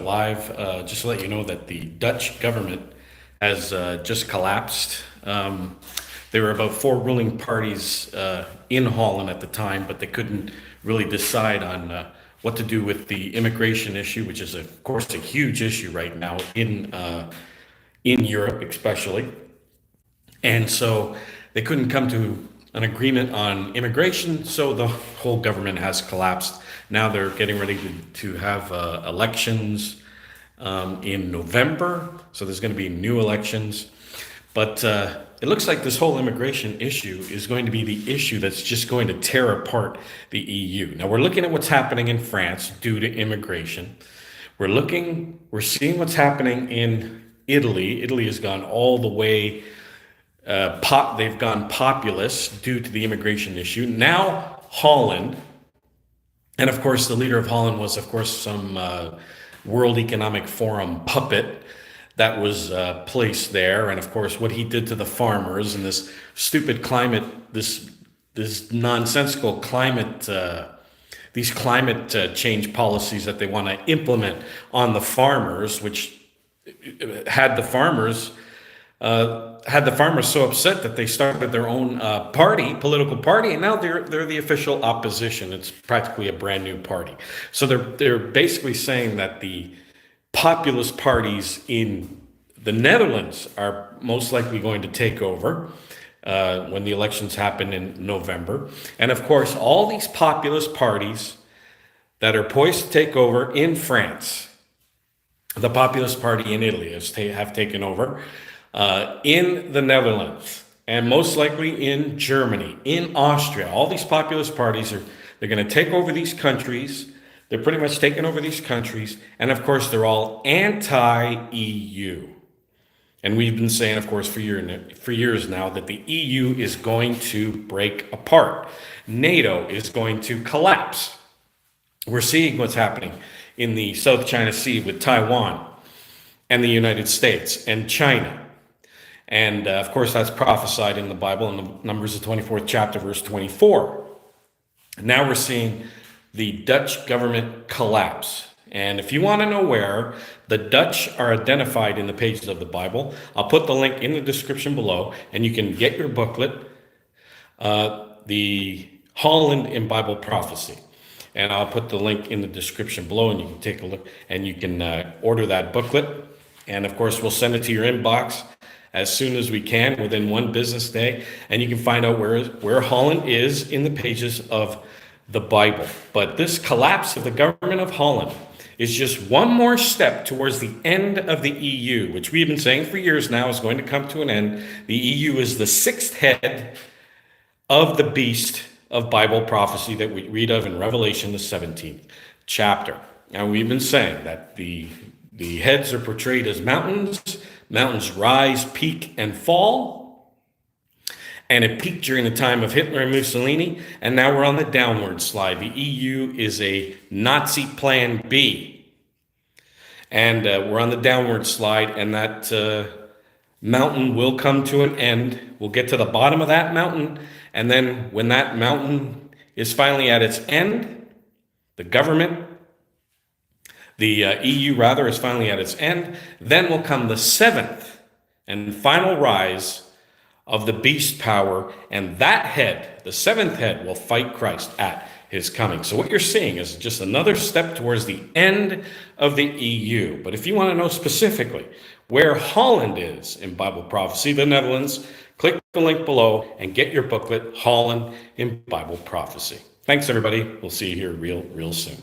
live. Just to let you know that the Dutch government has just collapsed. There were about four ruling parties in Holland at the time, but they couldn't really decide on what to do with the immigration issue, which is, of course, a huge issue right now in Europe, especially. And so they couldn't come to an agreement on immigration, so the whole government has collapsed. Now they're getting ready to have elections in November, so there's going to be new elections. But it looks like this whole immigration issue is going to be the issue that's just going to tear apart the EU. Now we're looking at what's happening in France due to immigration. We're seeing what's happening in Italy. Italy has gone all the way they've gone populist due to the immigration issue. Now Holland, and of course the leader of Holland was, of course, some World Economic Forum puppet that was placed there, and of course what he did to the farmers and this stupid climate, this nonsensical climate, these climate change policies that they want to implement on the farmers, which had the farmers so upset that they started their own political party, and now they're the official opposition. It's practically a brand new party. So they're basically saying that the populist parties in the Netherlands are most likely going to take over when the elections happen in November. And of course, all these populist parties that are poised to take over in France, the populist party in Italy have taken over, in the Netherlands, and most likely in Germany, in Austria. All these populist parties they're going to take over these countries. They're pretty much taking over these countries, and of course they're all anti-EU. And we've been saying, of course, for years now that the EU is going to break apart. NATO is going to collapse. We're seeing what's happening in the South China Sea with Taiwan and the United States and China. And of course, that's prophesied in the Bible in the Numbers, the 24th chapter, verse 24. Now we're seeing the Dutch government collapse. And if you want to know where the Dutch are identified in the pages of the Bible, I'll put the link in the description below, and you can get your booklet, the Holland in Bible Prophecy. And I'll put the link in the description below, and you can take a look, and you can order that booklet. And of course, we'll send it to your inbox as soon as we can, within one business day, and you can find out where Holland is in the pages of the Bible. But this collapse of the government of Holland is just one more step towards the end of the EU, which we've been saying for years now is going to come to an end. The EU is the sixth head of the beast of Bible prophecy that we read of in Revelation, the 17th chapter. And we've been saying that the heads are portrayed as mountains. Mountains rise, peak, and fall. And it peaked during the time of Hitler and Mussolini, and now we're on the downward slide. The EU is a Nazi plan B. And we're on the downward slide, and that mountain will come to an end. We'll get to the bottom of that mountain, and then when that mountain is finally at its end, the EU rather, is finally at its end, then will come the seventh and final rise of the beast power, and that head, the seventh head, will fight Christ at his coming. So what you're seeing is just another step towards the end of the EU. But if you want to know specifically where Holland is in Bible prophecy, the Netherlands, click the link below and get your booklet, Holland in Bible Prophecy. Thanks, everybody. We'll see you here real soon.